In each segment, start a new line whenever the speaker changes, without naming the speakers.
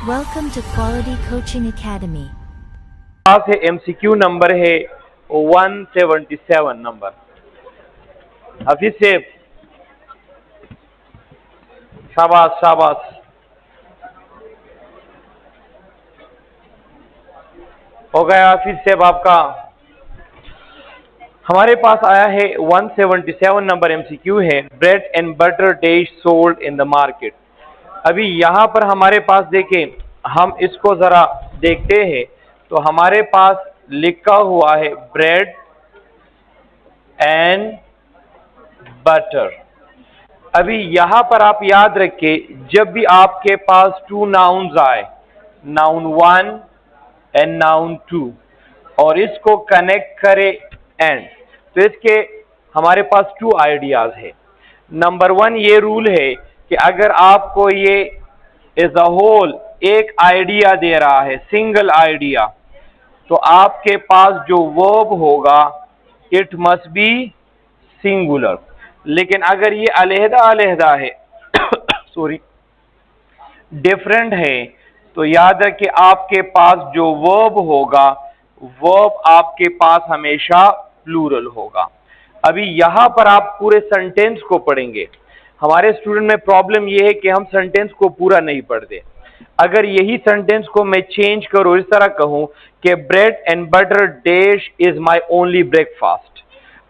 Welcome to Quality Coaching Academy.
पास है MCQ number है 177 number. हाफिज से शाबाश शाबाश। हो गया हाफिज से आपका। हमारे पास आया है 177 नंबर MCQ है, bread and butter dish sold in the market. अभी यहाँ पर हमारे पास देखें, हम इसको जरा देखते हैं तो हमारे पास लिखा हुआ है ब्रेड एंड बटर। अभी यहां पर आप याद रखें, जब भी आपके पास टू नाउन्स आए, नाउन 1 एंड नाउन 2, और इसको कनेक्ट करे एंड, तो इसके हमारे पास टू आइडियाज है। नंबर 1 ये रूल है कि अगर आपको ये एज अ होल एक आइडिया दे रहा है, सिंगल आइडिया, तो आपके पास जो वर्ब होगा इट मस्ट बी सिंगुलर। लेकिन अगर ये अलहदा अलहदा है सॉरी डिफरेंट है, तो याद रखिए आपके पास जो वर्ब होगा, वर्ब आपके पास हमेशा प्लूरल होगा। अभी यहां पर आप पूरे सेंटेंस को पढ़ेंगे। हमारे स्टूडेंट में प्रॉब्लम यह है कि हम सेंटेंस को पूरा नहीं पढ़ते। अगर यही सेंटेंस को मैं चेंज करूं, इस तरह कहूं कि bread and butter dish is my only breakfast.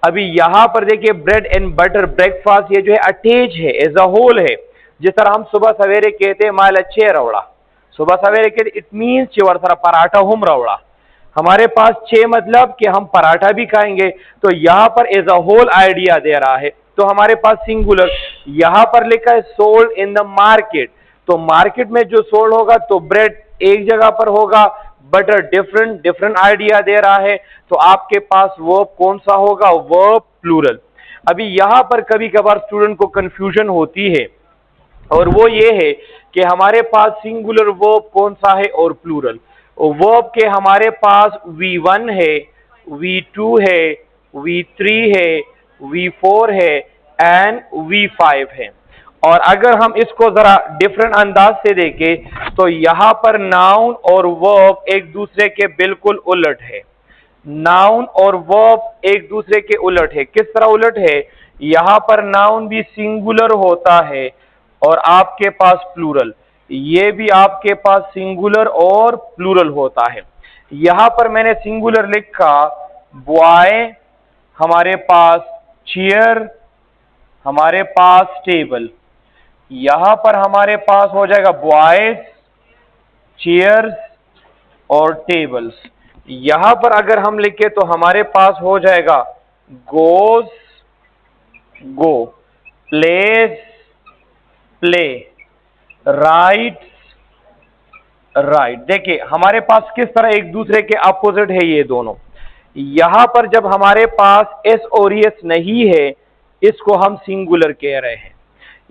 अभी यहां पर देखिए ब्रेड एंड बटर ब्रेकफास्ट, ये जो है अटैच है, एज अ होल है। जिस तरह हम सुबह सवेरे कहते हैं माल अच्छे रवड़ा, सुबह सवेरे कहते, इट मीन्स चिवर सारा पराठा हम रवड़ा। हमारे पास 6 मतलब कि हम पराठा भी खाएंगे, तो यहां पर एज अ होल आइडिया दे रहा है, तो हमारे पास सिंगुलर। यहां पर लिखा है सोल्ड इन द मार्केट, तो मार्केट में जो सोल्ड होगा तो ब्रेड एक जगह पर होगा, बटर डिफरेंट आइडिया दे रहा है, तो आपके पास वर्ब कौन सा होगा, वर्ब प्लूरल। अभी यहां पर कभी कभार स्टूडेंट को कंफ्यूजन होती है, और वो ये है कि हमारे पास सिंगुलर वर्ब कौन सा है और प्लूरल। वर्ब के हमारे पास V1 है, V2 है, V3 है, V4 है एंड V5 है। और अगर हम इसको जरा डिफरेंट अंदाज से देखें तो यहां पर नाउन और वर्ब एक दूसरे के बिल्कुल उलट है। नाउन और वर्ब एक दूसरे के उलट है। किस तरह उलट है? यहां पर नाउन भी सिंगुलर होता है और आपके पास प्लूरल, ये भी आपके पास सिंगुलर और प्लूरल होता है। यहां पर मैंने सिंगुलर लिखा बॉय, हमारे पास चेयर, हमारे पास टेबल। यहां पर हमारे पास हो जाएगा बॉयज, चेयर्स और टेबल्स। यहां पर अगर हम लिखे तो हमारे पास हो जाएगा गोज, गो, प्लेस, प्ले, राइट, राइट। देखिए हमारे पास किस तरह एक दूसरे के अपोजिट है ये दोनों। यहां पर जब हमारे पास एस और एस नहीं है, इसको हम सिंगुलर कह रहे हैं।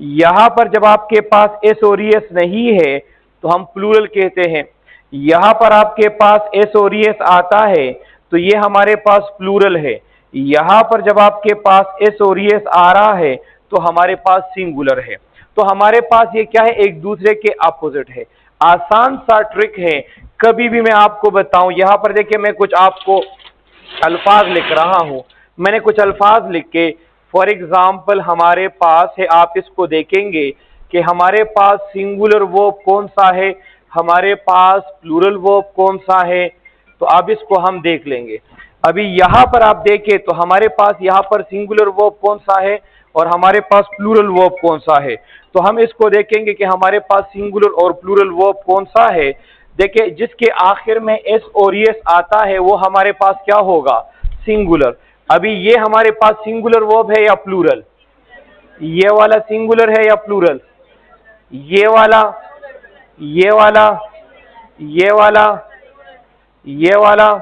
यहां पर जब आपके पास एस और एस नहीं है तो हम प्लूरल कहते हैं। यहां पर आपके पास एस और एस आता है तो ये हमारे पास प्लूरल है। यहां पर जब आपके पास एस और एस आ रहा है तो हमारे पास सिंगुलर है। तो हमारे पास ये क्या है, एक दूसरे के अपोजिट है। आसान सा ट्रिक है, कभी भी मैं आपको बताऊं। यहां पर देखिए मैं कुछ आपको अल्फाज लिख रहा हूं, मैंने कुछ अल्फाज लिख के, फॉर एग्जाम्पल हमारे पास है, आप इसको देखेंगे कि हमारे पास सिंगुलर वर्ब कौन सा है, हमारे पास प्लूरल वर्ब कौन सा है, तो अब इसको हम देख लेंगे। अभी यहां पर आप देखें तो हमारे पास यहां पर सिंगुलर वर्ब कौन सा है और हमारे पास प्लूरल वर्ब कौन सा है। तो हम इसको देखेंगे कि हमारे पास सिंगुलर और प्लूरल वर्ब कौन सा है। देखिए जिसके आखिर में एस और एस आता है वो हमारे पास क्या होगा, सिंगुलर। अभी ये हमारे पास सिंगुलर वर्ब है या प्लूरल? ये वाला सिंगुलर है या प्लूरल? ये वाला, ये वाला, ये वाला, ये वाला।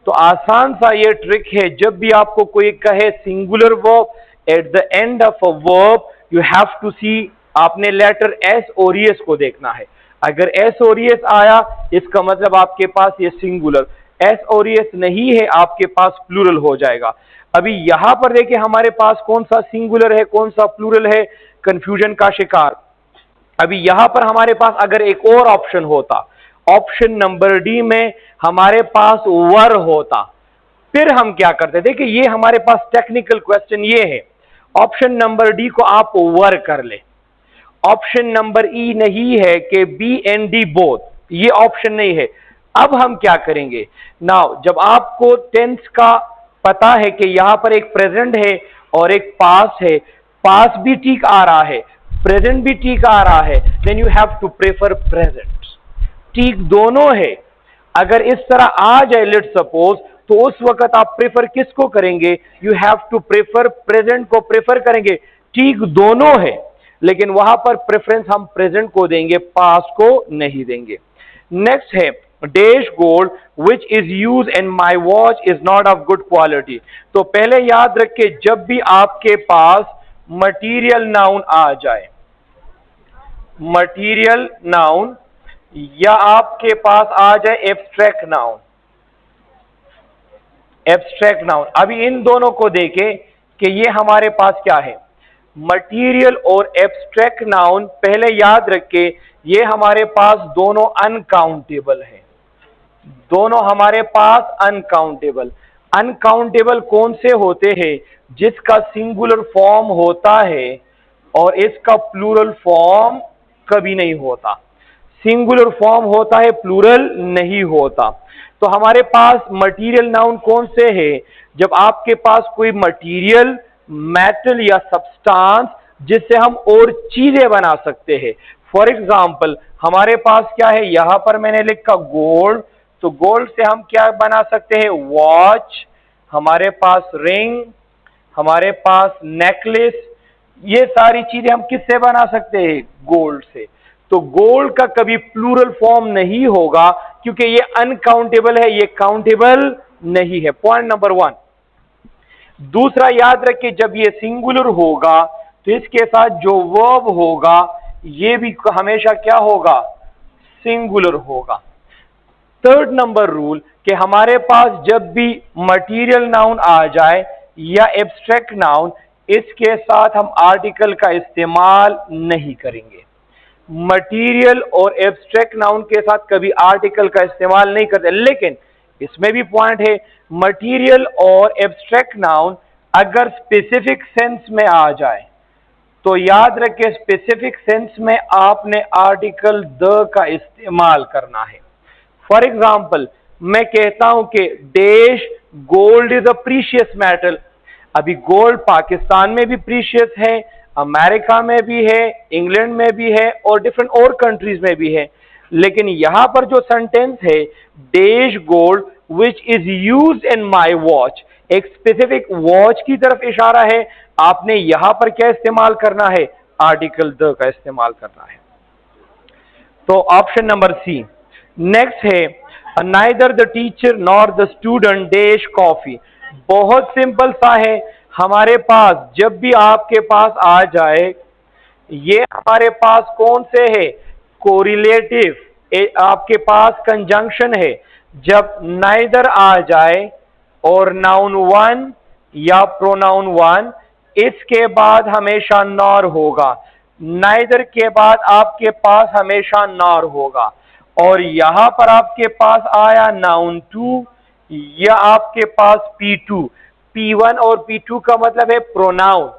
तो आसान सा ये ट्रिक है, जब भी आपको कोई कहे singular verb, at the end of a verb you have to see, आपने लेटर एस और एस को देखना है। अगर एस और एस आया इसका मतलब आपके पास ये सिंगुलर, एस और एस नहीं है आपके पास प्लूरल हो जाएगा। अभी यहां पर देखिए हमारे पास कौन सा सिंगुलर है कौन सा प्लूरल है, कंफ्यूजन का शिकार। अभी यहां पर हमारे पास अगर एक और ऑप्शन होता, ऑप्शन नंबर डी में हमारे पास वर होता, फिर हम क्या करते? देखिए ये हमारे पास टेक्निकल क्वेश्चन ये है, ऑप्शन नंबर डी को आप वर कर ले। ऑप्शन नंबर ई नहीं है कि बी एंड डी बोथ, ये ऑप्शन नहीं है। अब हम क्या करेंगे? नाउ जब आपको टेंस का पता है कि यहां पर एक प्रेजेंट है और एक पास है, पास भी ठीक आ रहा है, प्रेजेंट भी ठीक आ रहा है, then you have to prefer present. ठीक दोनों है। अगर इस तरह आ जाए लेट सपोज, तो उस वक्त आप प्रेफर किसको करेंगे? You have to prefer present को प्रेफर करेंगे। ठीक दोनों है, लेकिन वहां पर प्रेफरेंस हम प्रेजेंट को देंगे, पास को नहीं देंगे। नेक्स्ट है dash gold which is use in my watch is not of good quality. तो पहले याद रखे, जब भी आपके पास मटीरियल नाउन आ जाए, मटीरियल नाउन या आपके पास आ जाए एब्स्ट्रैक्ट नाउन, एब्स्ट्रैक्ट नाउन, अभी इन दोनों को देखें कि ये हमारे पास क्या है, मटीरियल और एब्स्ट्रैक्ट नाउन। पहले याद रखे ये हमारे पास दोनों अनकाउंटेबल है, दोनों हमारे पास अनकाउंटेबल। अनकाउंटेबल कौन से होते हैं? जिसका सिंगुलर फॉर्म होता है और इसका प्लूरल फॉर्म कभी नहीं होता। सिंगुलर फॉर्म होता है, प्लूरल नहीं होता। तो हमारे पास मटीरियल नाउन कौन से है? जब आपके पास कोई मटीरियल, मेटल या सब्सटेंस जिससे हम और चीजें बना सकते हैं। फॉर एग्जाम्पल हमारे पास क्या है, यहां पर मैंने लिखा गोल्ड, तो गोल्ड से हम क्या बना सकते हैं? वॉच, हमारे पास रिंग, हमारे पास नेकलेस, ये सारी चीजें हम किससे बना सकते हैं? गोल्ड से। तो गोल्ड का कभी प्लूरल फॉर्म नहीं होगा क्योंकि ये अनकाउंटेबल है, ये काउंटेबल नहीं है। Point number 1। दूसरा याद रखिए, जब ये सिंगुलर होगा तो इसके साथ जो वर्ब होगा ये भी हमेशा क्या होगा? सिंगुलर होगा। थर्ड नंबर रूल कि हमारे पास जब भी मटीरियल नाउन आ जाए या एब्स्ट्रैक्ट नाउन, इसके साथ हम आर्टिकल का इस्तेमाल नहीं करेंगे। मटीरियल और एब्स्ट्रैक्ट नाउन के साथ कभी आर्टिकल का इस्तेमाल नहीं करते। लेकिन इसमें भी पॉइंट है, मटीरियल और एब्स्ट्रैक्ट नाउन अगर स्पेसिफिक सेंस में आ जाए तो याद रखें स्पेसिफिक सेंस में आपने आर्टिकल द का इस्तेमाल करना है। फॉर एग्जाम्पल मैं कहता हूं कि dash gold is a precious metal. अभी गोल्ड पाकिस्तान में भी प्रीशियस है, अमेरिका में भी है, इंग्लैंड में भी है और डिफरेंट और कंट्रीज में भी है। लेकिन यहां पर जो सेंटेंस है, dash gold which is used in my watch, एक स्पेसिफिक वॉच की तरफ इशारा है। आपने यहां पर क्या इस्तेमाल करना है? आर्टिकल द का इस्तेमाल करना है। तो ऑप्शन नंबर सी। नेक्स्ट है neither the teacher nor the student dash coffee. बहुत सिंपल सा है, हमारे पास जब भी आपके पास आ जाए, ये हमारे पास कौन से है? कोरिलेटिव, आपके पास कंजंक्शन है। जब नाइदर आ जाए और नाउन वन या प्रोनाउन वन, इसके बाद हमेशा नॉर होगा। नाइदर के बाद आपके पास हमेशा नॉर होगा। और यहां पर आपके पास आया नाउन टू या आपके पास P2, P1 और P2 का मतलब है प्रोनाउन।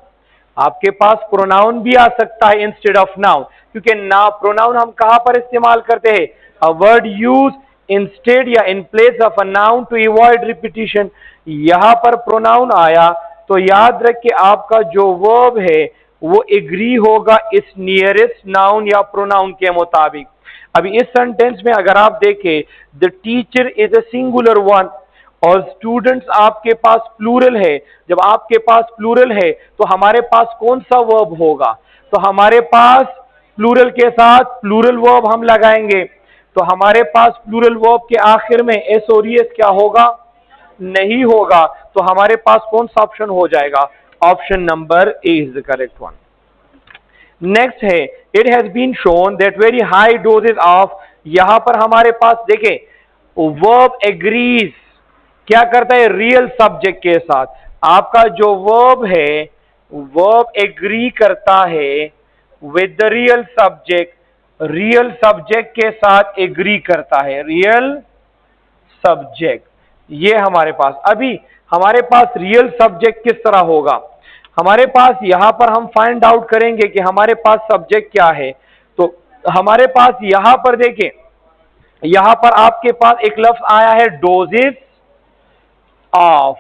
आपके पास प्रोनाउन भी आ सकता है इंस्टेड ऑफ नाउन, क्योंकि ना प्रोनाउन हम कहां पर इस्तेमाल करते हैं? अ वर्ड यूज इंस्टेड या in place of a noun to avoid repetition. यहां पर प्रोनाउन आया तो याद रख के आपका जो वर्ब है वो एग्री होगा इस नियरेस्ट नाउन या प्रोनाउन के मुताबिक। अभी इस सेंटेंस में अगर आप देखें, the teacher is a singular one और स्टूडेंट्स आपके पास प्लूरल है। जब आपके पास प्लूरल है तो हमारे पास कौन सा वर्ब होगा? तो हमारे पास प्लूरल के साथ प्लूरल वर्ब हम लगाएंगे। तो हमारे पास प्लूरल वर्ब के आखिर में एस और एस क्या होगा? नहीं होगा। तो हमारे पास कौन सा ऑप्शन हो जाएगा? Option number A is the correct one. Next है it has been shown that very high doses of, यहां पर हमारे पास देखें वर्ब एग्रीज क्या करता है? रियल सब्जेक्ट के साथ। आपका जो वर्ब है वर्ब एग्री करता है विद द रियल सब्जेक्ट के साथ एग्री करता है, रियल सब्जेक्ट। ये हमारे पास, अभी हमारे पास रियल सब्जेक्ट किस तरह होगा, हमारे पास यहां पर हम फाइंड आउट करेंगे कि हमारे पास सब्जेक्ट क्या है। तो हमारे पास यहां पर देखें, यहां पर आपके पास एक लफ्ज आया है डोजेस ऑफ,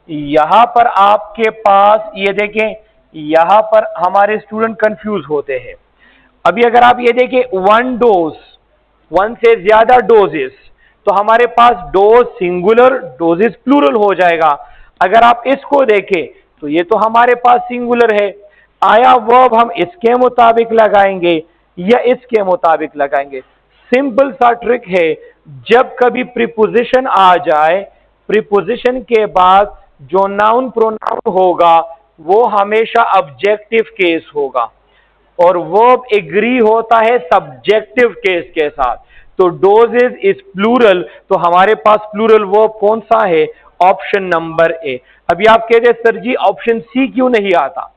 यहां पर आपके पास ये देखें, यहां पर हमारे स्टूडेंट कंफ्यूज होते हैं। अभी अगर आप ये देखें वन डोज, वन से ज्यादा डोजेस, तो हमारे पास डोज सिंगुलर, डोजेस प्लूरल हो जाएगा। अगर आप इसको देखें तो ये तो हमारे पास सिंगुलर है, आया वर्ब हम इसके मुताबिक लगाएंगे या इसके मुताबिक लगाएंगे। सिंपल सा ट्रिक है, जब कभी प्रीपोजिशन आ जाए, प्रीपोजिशन के बाद जो नाउन प्रोनाउन होगा वो हमेशा ऑब्जेक्टिव केस होगा और वर्ब एग्री होता है सब्जेक्टिव केस के साथ। तो डोजेज इज प्लूरल, तो हमारे पास प्लूरल वर्ब कौन सा है, ऑप्शन नंबर ए। अभी आप कहते हैं सर जी ऑप्शन सी क्यों नहीं आता,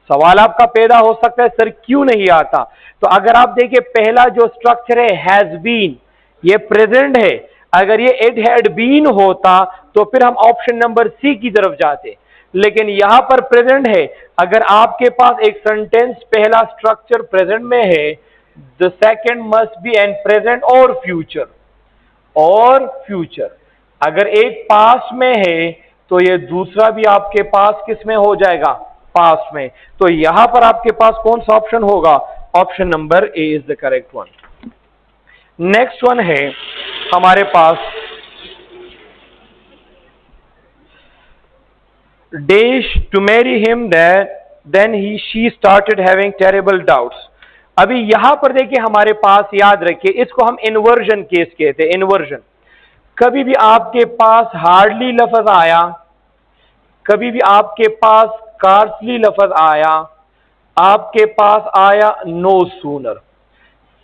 सवाल आपका पैदा हो सकता है सर क्यों नहीं आता। तो अगर आप देखिए पहला जो स्ट्रक्चर है हैज बीन, ये प्रेजेंट है, अगर ये इट हैड बीन होता तो फिर हम ऑप्शन नंबर सी की तरफ जाते, लेकिन यहां पर प्रेजेंट है। अगर आपके पास एक सेंटेंस पहला स्ट्रक्चर प्रेजेंट में है, the second must be an present और फ्यूचर, और फ्यूचर। अगर एक पास में है तो ये दूसरा भी आपके पास किस में हो जाएगा, पास में। तो यहां पर आपके पास कौन सा ऑप्शन होगा, option number A is the correct one. Next one है हमारे पास Dash to marry him, then she started having terrible doubts। अभी यहां पर देखिए हमारे पास, याद रखिए इसको हम इन्वर्जन केस कहते हैं। इन्वर्जन, कभी भी आपके पास हार्डली लफ्ज आया, कभी भी आपके पास स्कार्सली लफ्ज आया, आपके पास आया नो सूनर,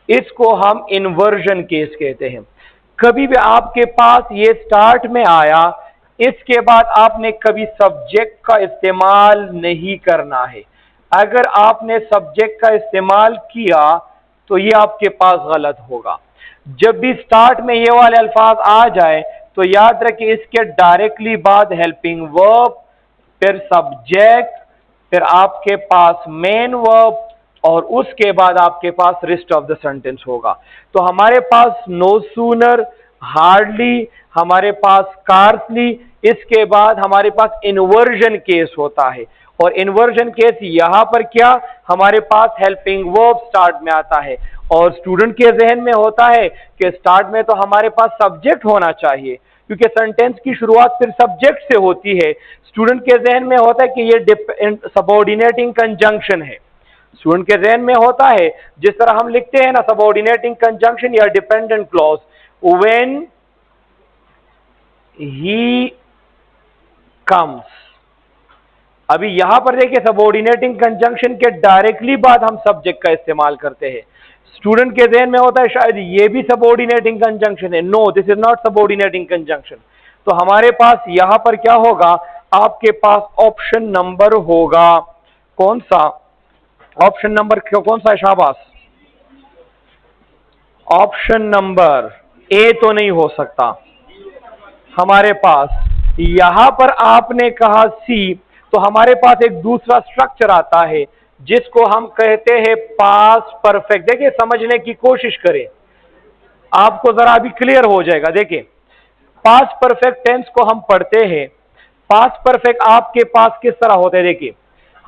इसको हम इन्वर्जन केस कहते हैं। कभी भी आपके पास ये स्टार्ट में आया, इसके बाद आपने कभी सब्जेक्ट का इस्तेमाल नहीं करना है। अगर आपने सब्जेक्ट का इस्तेमाल किया तो ये आपके पास गलत होगा। जब भी स्टार्ट में ये वाले अल्फाज आ जाए तो याद रखिए इसके डायरेक्टली बाद हेल्पिंग वर्ब, फिर सब्जेक्ट, फिर आपके पास मेन वर्ब और उसके बाद आपके पास रेस्ट ऑफ द सेंटेंस होगा। तो हमारे पास नो सूनर, हार्डली, हमारे पास स्कार्सली, इसके बाद हमारे पास इन्वर्जन केस होता है। और इन्वर्जन केस यहां पर क्या, हमारे पास हेल्पिंग वर्ब स्टार्ट में आता है और स्टूडेंट के जहन में होता है कि स्टार्ट में तो हमारे पास सब्जेक्ट होना चाहिए क्योंकि सेंटेंस की शुरुआत फिर सब्जेक्ट से होती है। स्टूडेंट के जहन में होता है कि ये सबऑर्डिनेटिंग कंजंक्शन है, स्टूडेंट के जहन में होता है जिस तरह हम लिखते हैं ना सबऑर्डिनेटिंग कंजंक्शन या dependent clause, when he comes. अभी यहां पर देखिए सबऑर्डिनेटिंग कंजंक्शन के डायरेक्टली बाद हम सब्जेक्ट का इस्तेमाल करते हैं। स्टूडेंट के जहन में होता है शायद ये भी सबऑर्डिनेटिंग कंजंक्शन है, no this is not subordinating conjunction. तो हमारे पास यहां पर क्या होगा, आपके पास ऑप्शन नंबर होगा कौन सा, ऑप्शन नंबर कौन सा है शाबाश, ऑप्शन नंबर ए तो नहीं हो सकता। हमारे पास यहां पर आपने कहा सी, तो हमारे पास एक दूसरा स्ट्रक्चर आता है जिसको हम कहते हैं पास्ट परफेक्ट। देखिए समझने की कोशिश करें, आपको जरा अभी क्लियर हो जाएगा। देखिए पास्ट परफेक्ट टेंस को हम पढ़ते हैं, पास्ट परफेक्ट आपके पास किस तरह होते हैं। देखिए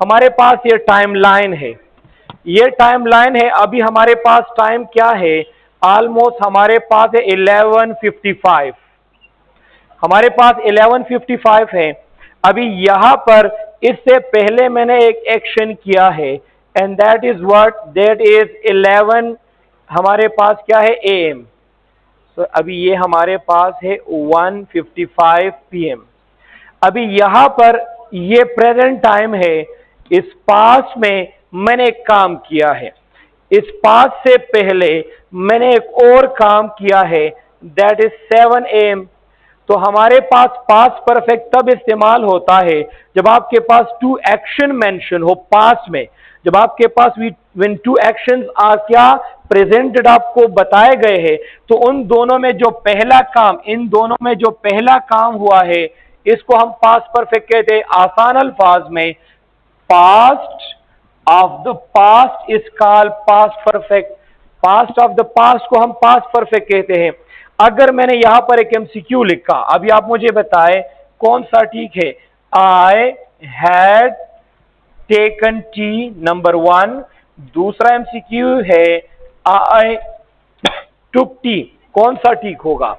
हमारे पास ये टाइम लाइन है, ये टाइम लाइन है। अभी हमारे पास टाइम क्या है, ऑलमोस्ट हमारे पास है 11:55, हमारे पास 11:55 है। अभी यहां पर इससे पहले मैंने एक एक्शन किया है and that is what, that is 11 हमारे पास क्या है AM। तो अभी ये हमारे पास है 1:55 PM। अभी यहां पर ये प्रेजेंट टाइम है, इस पास में मैंने एक काम किया है, इस पास से पहले मैंने एक और काम किया है दैट इज 7 AM। तो हमारे पास पास्ट परफेक्ट तब इस्तेमाल होता है जब आपके पास टू एक्शन मेंशन हो पास्ट में, जब आपके पास when two actions are क्या प्रेजेंटेड आपको बताए गए हैं, तो उन दोनों में जो पहला काम, इन दोनों में जो पहला काम हुआ है, इसको हम पास्ट परफेक्ट कहते हैं। आसान अल्फाज में past of the past is called past perfect. Past of the past को हम पास्ट परफेक्ट कहते हैं। अगर मैंने यहां पर एक एमसीक्यू लिखा, अभी आप मुझे बताएं कौन सा ठीक है। I had taken T, number 1। दूसरा एमसीक्यू है आई टुक टी, कौन सा ठीक होगा?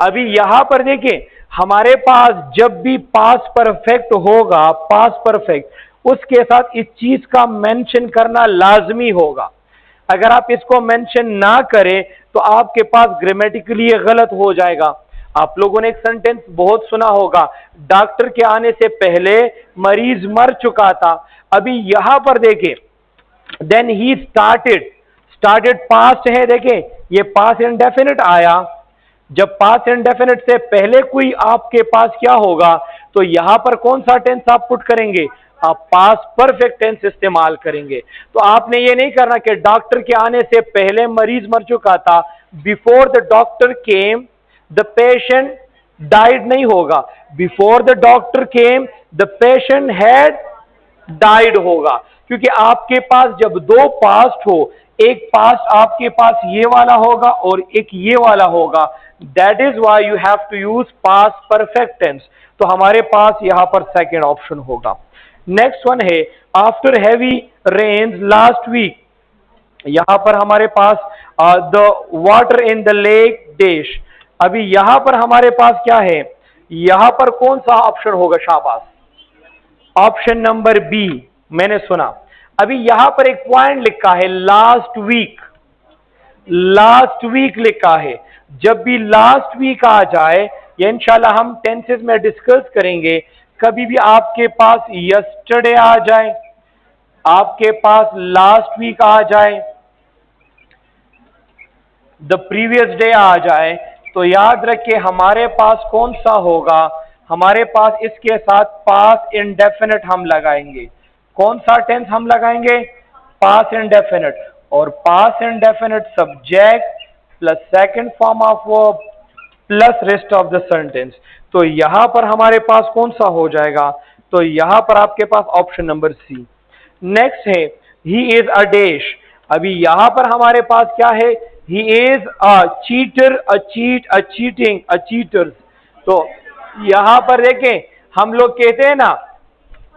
अभी यहां पर देखिए, हमारे पास जब भी पास्ट परफेक्ट होगा, पास्ट परफेक्ट, उसके साथ इस चीज का मेंशन करना लाजमी होगा। अगर आप इसको मेंशन ना करें तो आपके पास ग्रामेटिकली ये गलत हो जाएगा। आप लोगों ने एक सेंटेंस बहुत सुना होगा, डॉक्टर के आने से पहले मरीज मर चुका था। अभी यहां पर देखें, देन ही स्टार्टेड पास्ट है, देखें ये पास्ट इंडेफिनिट आया। जब पास्ट इंडेफिनिट से पहले कोई आपके पास क्या होगा, तो यहां पर कौन सा टेंस आप पुट करेंगे? आप पास्ट परफेक्ट टेंस इस्तेमाल करेंगे। तो आपने ये नहीं करना कि डॉक्टर के आने से पहले मरीज मर चुका था, before the doctor came the patient died नहीं होगा, before the doctor came the patient had died होगा। क्योंकि आपके पास जब दो पास्ट हो, एक पास्ट आपके पास ये वाला होगा और एक ये वाला होगा, that is why you have to use past perfect tense. तो हमारे पास यहां पर सेकेंड ऑप्शन होगा। नेक्स्ट वन है after heavy rains last week. यहां पर हमारे पास the water in the lake dash. अभी यहां पर हमारे पास क्या है? यहां पर कौन सा ऑप्शन होगा? शाबाश, ऑप्शन नंबर बी, मैंने सुना। अभी यहां पर एक पॉइंट लिखा है लास्ट वीक, लास्ट वीक लिखा है। जब भी लास्ट वीक आ जाए, ये इंशाल्लाह हम टेंसेस में डिस्कस करेंगे, कभी भी आपके पास यस्टरडे आ जाए, आपके पास लास्ट वीक आ जाए, द प्रीवियस डे आ जाए, तो याद रखिए हमारे पास कौन सा होगा? हमारे पास इसके साथ पास्ट इंडेफिनिट हम लगाएंगे। कौन सा टेंस हम लगाएंगे? Past indefinite. और past indefinite subject plus second form of verb plus rest of the sentence. तो यहां पर हमारे पास कौन सा हो जाएगा? तो यहां पर आपके पास ऑप्शन नंबर सी। नेक्स्ट है ही इज अ डैश। अभी यहां पर हमारे पास क्या है? He is a cheater, a cheat, a cheating, a cheaters. तो यहां पर देखें, हम लोग कहते हैं ना,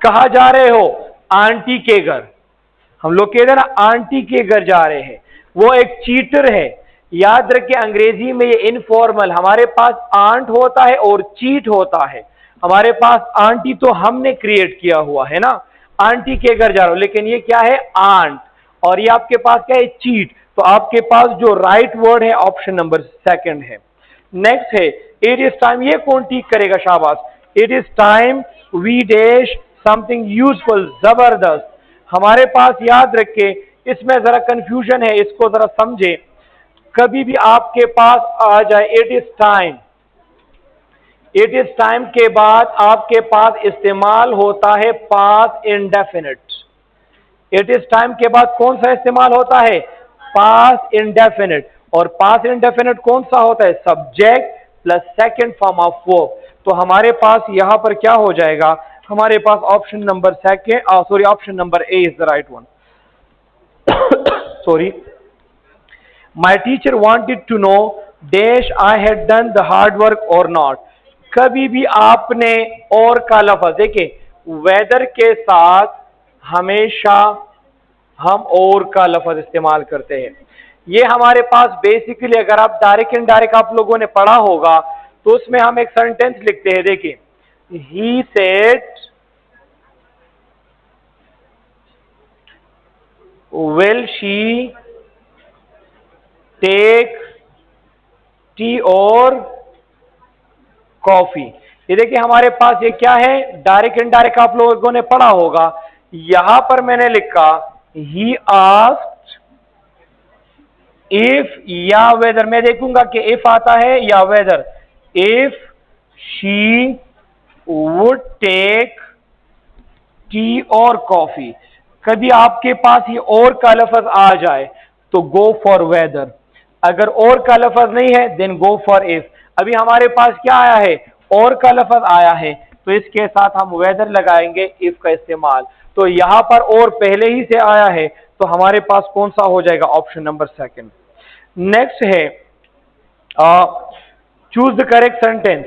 कहा जा रहे हो? आंटी के घर। हम लोग कहते हैं ना आंटी के घर जा रहे हैं, वो एक चीटर है। याद रखिए अंग्रेजी में ये इनफॉर्मल, हमारे पास आंट होता है और चीट होता है। हमारे पास आंटी तो हमने क्रिएट किया हुआ है ना, आंटी के घर जा रहा हूं, लेकिन ये क्या है? आंट। और ये आपके पास क्या है? चीट। तो आपके पास जो राइट वर्ड है ऑप्शन नंबर सेकंड है। नेक्स्ट है इट इज टाइम। ये कौन ठीक करेगा? शाबाश। It is time we dash something useful, जबरदस्त। हमारे पास याद रखे, इसमें जरा कंफ्यूजन है, इसको जरा समझे। कभी भी आपके पास आ जाए it is time, it is time के बाद आपके पास इस्तेमाल होता है past indefinite. It is time के बाद कौन सा इस्तेमाल होता है? Past indefinite. और पास्ट इंडेफिनिट कौन सा होता है? Subject plus second form of verb. तो हमारे पास यहां पर क्या हो जाएगा? हमारे पास option number second, option number A is the right one. Sorry, my teacher wanted to no dash I had done the hard work और नॉट। कभी भी आपने और का लफ्ज देखिए, वेदर के साथ हमेशा हम और का लफ्ज इस्तेमाल करते हैं। ये हमारे पास बेसिकली, अगर आप डायरेक्ट इनडायरेक्ट आप लोगों ने पढ़ा होगा, तो उसमें हम एक सेंटेंस लिखते हैं। देखिए, he said will she take tea और कॉफी। ये देखिए हमारे पास ये क्या है? डायरेक्ट इनडायरेक्ट आप लोगों ने पढ़ा होगा। यहां पर मैंने लिखा ही आस्क्ड इफ या वेदर। मैं देखूंगा कि इफ आता है या whether. If she would take tea और कॉफी। कभी आपके पास ये और का लफ्ज आ जाए तो गो फॉर वेदर, अगर और का लफ्ज नहीं है देन गो फॉर इफ। अभी हमारे पास क्या आया है, और का लफ्ज आया है, तो इसके साथ हम वेदर लगाएंगे इफ का इस्तेमाल। तो यहां पर और पहले ही से आया है, तो हमारे पास कौन सा हो जाएगा, ऑप्शन नंबर सेकंड। नेक्स्ट है choose the correct sentence.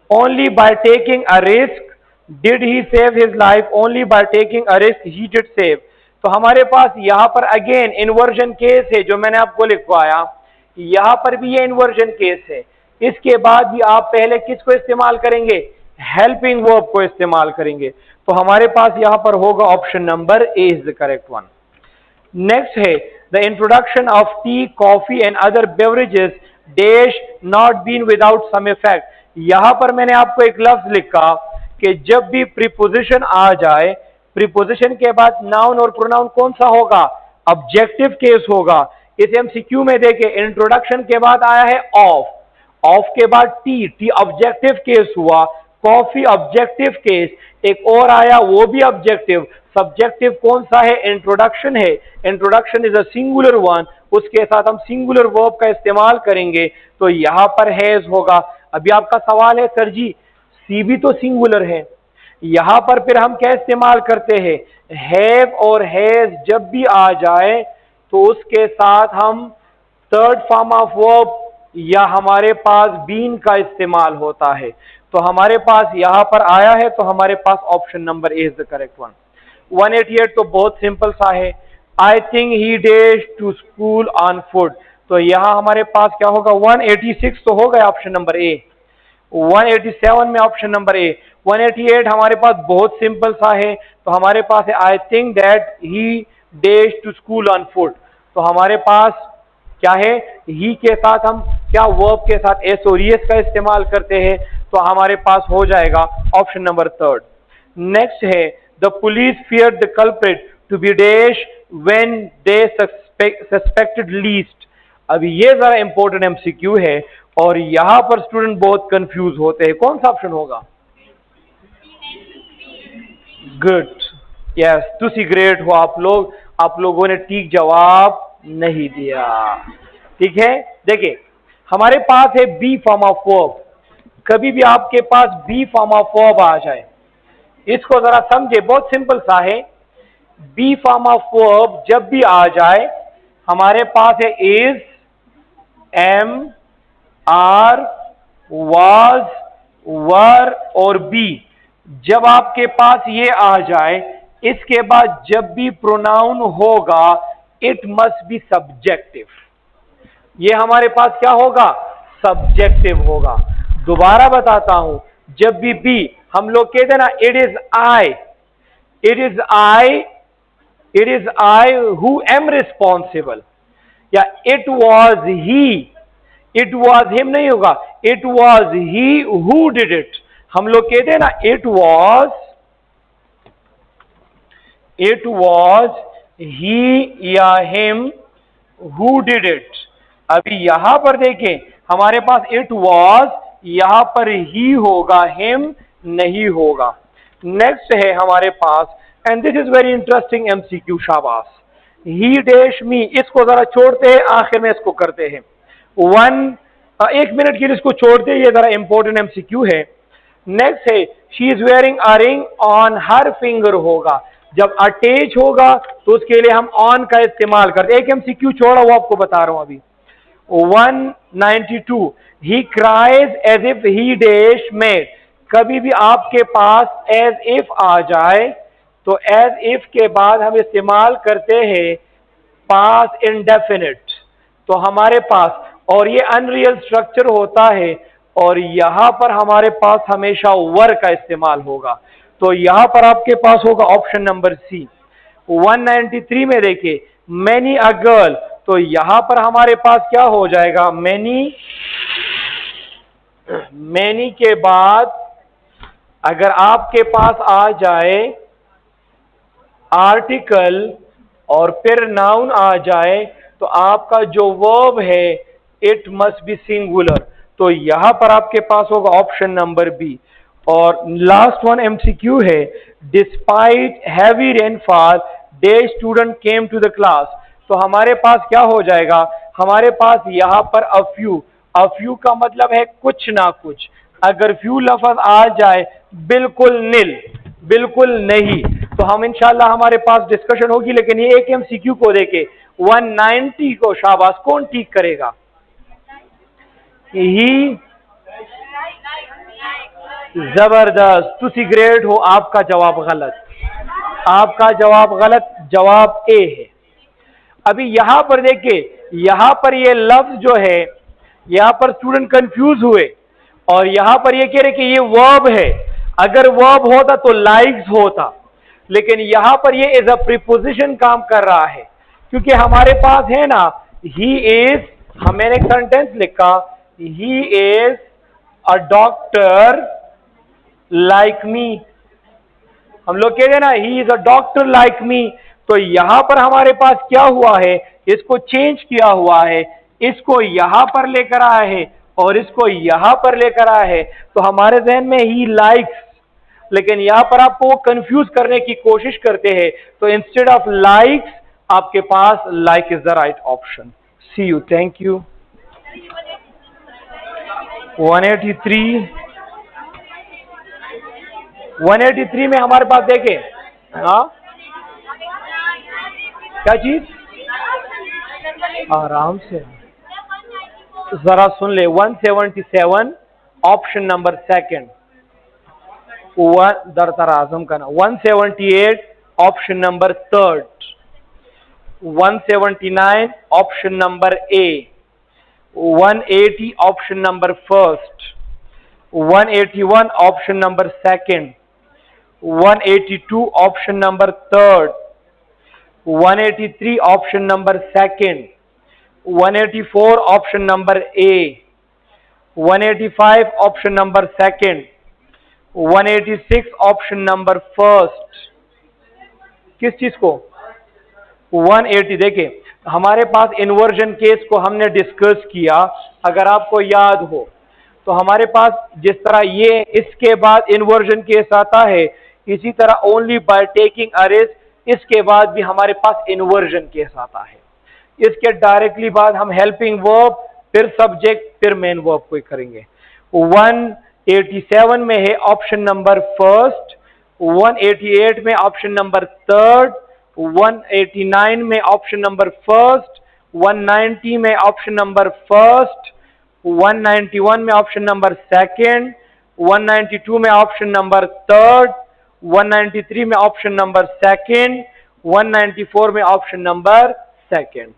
Only by taking a risk did he save his life, only by taking a risk he did save. तो हमारे पास यहां पर अगेन इन्वर्जन केस है जो मैंने आपको लिखवाया, यहां पर भी ये इन्वर्जन केस है। इसके बाद भी आप पहले किसको इस्तेमाल करेंगे, हेल्पिंग वर्ब को इस्तेमाल करेंगे। तो हमारे पास यहां पर होगा option number A is the correct one. Next है the introduction of tea coffee and other beverages dash not been without some effect. यहां पर मैंने आपको एक लफ्ज लिखा कि जब भी प्रीपोजिशन आ जाए, प्रीपोजिशन के बाद नाउन और प्रोनाउन कौन सा होगा, ऑब्जेक्टिव केस होगा। इस एमसीक्यू में देखे इंट्रोडक्शन के बाद आया है ऑफ, ऑफ के बाद टी, टी ऑब्जेक्टिव केस हुआ, कॉफी ऑब्जेक्टिव केस, एक और आया वो भी ऑब्जेक्टिव। सब्जेक्टिव कौन सा है, इंट्रोडक्शन है, introduction is a singular one, उसके साथ हम सिंगुलर वर्ब का इस्तेमाल करेंगे, तो यहां पर हैज होगा। अभी आपका सवाल है सर जी सी भी तो सिंगुलर है, यहां पर फिर हम क्या इस्तेमाल करते हैं, हैव और हैज जब भी आ जाए तो उसके साथ हम थर्ड फॉर्म ऑफ वर्ब या हमारे पास बीन का इस्तेमाल होता है। तो हमारे पास यहां पर आया है, तो हमारे पास option number A is the correct one. 188 तो बहुत सिंपल सा है, I think he days to school on foot. तो यहां हमारे पास क्या होगा, 186 तो हो गया ऑप्शन नंबर ए। 187 में ऑप्शन नंबर ए। 188 हमारे पास बहुत सिंपल सा है, तो हमारे पास है I think that he days to school on foot. तो हमारे पास क्या है, ही के साथ हम क्या वर्ब के साथ एस और एस का इस्तेमाल करते हैं, तो हमारे पास हो जाएगा ऑप्शन नंबर थर्ड। नेक्स्ट है the police fear the culprit to be dash when they suspected least. अभी ये जरा इंपॉर्टेंट एमसीक्यू है और यहां पर स्टूडेंट बहुत कंफ्यूज होते हैं, कौन सा ऑप्शन होगा, गुड, यस, तुसी ग्रेट हो आप लोगों ने ठीक जवाब नहीं दिया। ठीक है, देखिए हमारे पास है बी फॉर्म ऑफ वर्ब। कभी भी आपके पास बी फॉर्म ऑफ वर्ब आ जाए, इसको जरा समझे, बहुत सिंपल सा है। बी फॉर्म ऑफ वर्ब जब भी आ जाए हमारे पास है इज, एम, आर, वाज, वर और बी। जब आपके पास ये आ जाए, इसके बाद जब भी प्रोनाउन होगा इट मस्ट बी सब्जेक्टिव। ये हमारे पास क्या होगा, सब्जेक्टिव होगा। दोबारा बताता हूं, जब भी हम लोग कहते हैं ना it is I, it is I, it is I who am responsible, या it was he, it was him नहीं होगा, it was he who did it. हम लोग कहते हैं ना इट वॉज ही या हिम हु डिड इट। अभी यहां पर देखें हमारे पास इट वॉज, यहां पर ही होगा, हिम नहीं होगा। नेक्स्ट है हमारे पास, and this is very interesting MCQ, शाबाश, ही डैश मी, इसको जरा छोड़ते हैं, आखिर में इसको करते हैं। एक मिनट के लिए इसको छोड़ते हैं, ये जरा इंपॉर्टेंट एमसीक्यू है। नेक्स्ट है she is wearing a ring on her finger होगा। जब अटैच होगा तो उसके लिए हम ऑन का इस्तेमाल करते हैं। एक एमसीक्यू छोड़ा वो आपको बता रहा हूं अभी। 192 he cries as if he dash made. कभी भी आपके पास एज इफ आ जाए तो एज इफ के बाद हम इस्तेमाल करते हैं पास्ट इंडेफिनिट। तो हमारे पास, और ये अनरियल स्ट्रक्चर होता है, और यहां पर हमारे पास हमेशा वर का इस्तेमाल होगा। तो यहां पर आपके पास होगा ऑप्शन नंबर सी। 193 में देखिए मैनी अ गर्ल, तो यहां पर हमारे पास क्या हो जाएगा, मैनी, मैनी के बाद अगर आपके पास आ जाए आर्टिकल और फिर नाउन आ जाए तो आपका जो वर्ब है इट मस्ट बी सिंगुलर। तो यहां पर आपके पास होगा ऑप्शन नंबर बी। और लास्ट वन एमसीक्यू है, despite heavy rainfall the student came to the class, तो हमारे पास क्या हो जाएगा, हमारे पास यहाँ पर अ फ्यू का मतलब है कुछ ना कुछ। अगर फ्यू लफ्ज आ जाए बिल्कुल निल, बिल्कुल नहीं, तो हम इंशाल्लाह हमारे पास डिस्कशन होगी। लेकिन ये एक एमसीक्यू को देके 190 को शाबाश कौन ठीक करेगा? ही, जबरदस्त, तुसी ग्रेट हो। आपका जवाब गलत, आपका जवाब गलत, जवाब ए है। अभी यहां पर देखिए, यहां पर ये लफ्ज जो है, यहां पर स्टूडेंट कंफ्यूज हुए और यहां पर ये कह रहे कि ये वर्ब है। अगर वर्ब होता तो लाइक्स होता, लेकिन यहां पर ये एज अ प्रीपोजिशन काम कर रहा है, क्योंकि हमारे पास है ना ही इज, मैंने सेंटेंस लिखा, he is a doctor like me. हम लोग कह रहे ना he is a doctor like me, तो यहां पर हमारे पास क्या हुआ है, इसको चेंज किया हुआ है, इसको यहां पर लेकर आया है और इसको यहां पर लेकर आया है, तो हमारे जहन में ही लाइक्स, लेकिन यहां पर आपको वो कंफ्यूज करने की कोशिश करते हैं, तो इंस्टेड ऑफ लाइक्स आपके पास like is the right option. See you, thank you. 183 में हमारे पास देखें, हाँ क्या चीज, आराम से जरा सुन ले। 177 ऑप्शन नंबर सेकंड, दरतर आजम का ना। 178 option number third, 179 option number ए, 180 option number first, 181 option number second, 182 option number third, 183 option number second, 184 option number ए, 185 option number second, 186 option number first. किस चीज को? 180। देखिए हमारे पास इन्वर्जन केस को हमने डिस्कस किया, अगर आपको याद हो तो हमारे पास जिस तरह ये इसके बाद इन्वर्जन केस आता है, इसी तरह only by taking a risk, इसके बाद भी हमारे पास इन्वर्जन केस आता है। इसके डायरेक्टली बाद हम हेल्पिंग वर्ब, फिर सब्जेक्ट, फिर मेन वर्ब को करेंगे। 187 में है ऑप्शन नंबर फर्स्ट, 188 में ऑप्शन नंबर थर्ड, 189 में ऑप्शन नंबर फर्स्ट, 190 में ऑप्शन नंबर फर्स्ट, 191 में ऑप्शन नंबर सेकंड, 192 में ऑप्शन नंबर थर्ड, 193 में ऑप्शन नंबर सेकंड, 194 में ऑप्शन नंबर सेकंड।